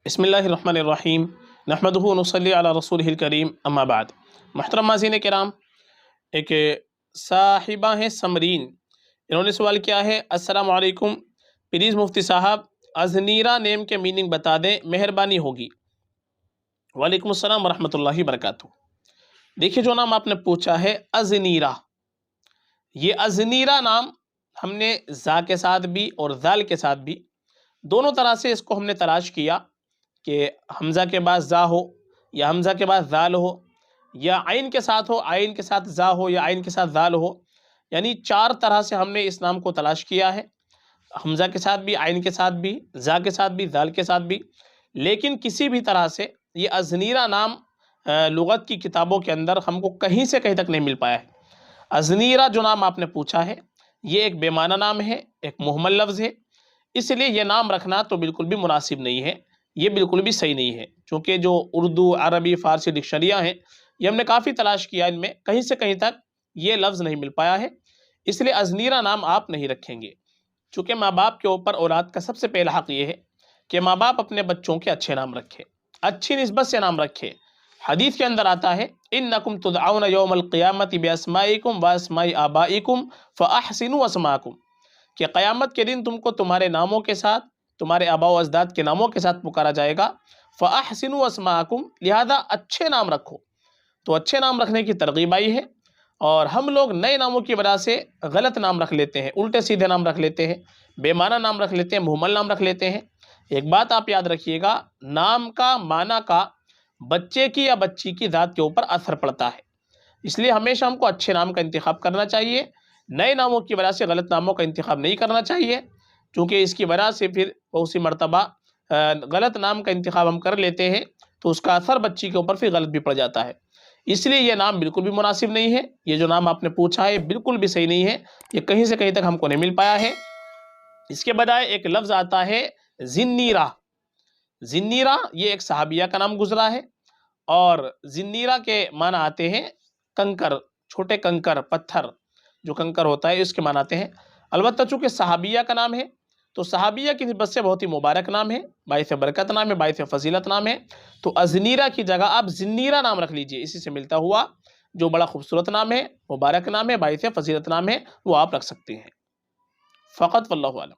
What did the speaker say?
बिस्मिल्लाहिर्रहमानिर्रहीम नहमदुहु नुसल्ली अला रसूलिहिल करीम अम्मा बाद। मुहतरम नाज़रीन किराम, एक साहिबा हैं समरीन, इन्होंने सवाल किया है, अस्सलाम वालेकुम, प्लीज़ मुफ्ती साहब अज़नीरा नेम के मीनिंग बता दें, मेहरबानी होगी। वालेकुम अस्सलाम वरहमतुल्लाहि वबरकातुहू। देखिए, जो नाम आपने पूछा है अज़नीरा, ये अज़नीरा नाम हमने ज़ा के साथ भी और ज़ाल के साथ भी दोनों तरह से इसको हमने तलाश किया कि हमज़ा के बाद ज़ा हो या हमज़ा के बाद ज़ाल हो या आइन के साथ हो, आइन के साथ ज़ा हो या आइन के साथ ज़ाल हो। यानी चार तरह से हमने इस नाम को तलाश किया है, हमज़ा के साथ भी, आइन के साथ भी, ज़ा के साथ भी, ज़ाल के साथ भी। लेकिन किसी भी तरह से ये अज़नीरा नाम लुग़त की किताबों के अंदर हमको कहीं से कहीं तक नहीं मिल पाया है। अज़नीरा जो नाम आपने पूछा है, ये एक बेमाना नाम है, एक मुहम्मल लफ्ज़ है, इसलिए ये नाम रखना तो बिल्कुल भी मुनासिब नहीं है, ये बिल्कुल भी सही नहीं है। क्योंकि जो उर्दू, अरबी, फ़ारसी डिक्शनरियाँ हैं, ये हमने काफ़ी तलाश किया, इनमें कहीं से कहीं तक ये लफ्ज़ नहीं मिल पाया है, इसलिए अज़नीरा नाम आप नहीं रखेंगे। चूँकि माँ बाप के ऊपर औलाद का सबसे पहला हक़ ये है कि माँ बाप अपने बच्चों के अच्छे नाम रखें, अच्छी निस्बत से नाम रखें। हदीस के अंदर आता है, इन्नकुम तुदअउन यौमल क़ियामति बिअस्माइकुम व अस्माइ आबाइकुम फ़अहसिनु अस्माकुम, कि क़यामत के दिन तुमको तुम्हारे नामों के साथ, तुम्हारे आबा व अजदाद के नामों के साथ पुकारा जाएगा। फ़अहसिनु अस्माकुम, लिहाजा अच्छे नाम रखो। तो अच्छे नाम रखने की तरगीब आई है, और हम लोग नए नामों की वजह से गलत नाम रख लेते हैं, उल्टे सीधे नाम रख लेते हैं, बेमाना नाम रख लेते हैं, मुहम्मल नाम रख लेते हैं। एक बात आप याद रखिएगा, नाम का माना का बच्चे की या बच्ची की ज़ात के ऊपर असर पड़ता है, इसलिए हमेशा हमको अच्छे नाम का इंतखाब करना चाहिए, नए नामों की वजह से गलत नामों का इंतखाब नहीं करना चाहिए। क्योंकि इसकी वजह से फिर उसी मर्तबा गलत नाम का इंतखाब हम कर लेते हैं, तो उसका असर बच्ची के ऊपर फिर गलत भी पड़ जाता है। इसलिए ये नाम बिल्कुल भी मुनासिब नहीं है, ये जो नाम आपने पूछा है बिल्कुल भी सही नहीं है, ये कहीं से कहीं तक हमको नहीं मिल पाया है। इसके बजाय एक लफ्ज़ आता है ज़िन्नीरा। ज़िन्नीरा ये एक सहाबिया का नाम गुजरा है, और ज़िन्नीरा के माना आते हैं कंकर, छोटे कंकर, पत्थर जो कंकर होता है इसके माना आते हैं। अलबत्ता चूँकि सहाबिया का नाम है, तो सहाबिया की निस्बत से बहुत ही मुबारक नाम है, बाइस बरकत नाम है, बाइस फजीलत नाम है। तो अज़नीरा की जगह आप ज़िन्नीरा नाम रख लीजिए, इसी से मिलता हुआ जो बड़ा खूबसूरत नाम है, मुबारक नाम है, बाइस फजीलत नाम है, वो आप रख सकते हैं। फ़क़त वल्लाहु आलम।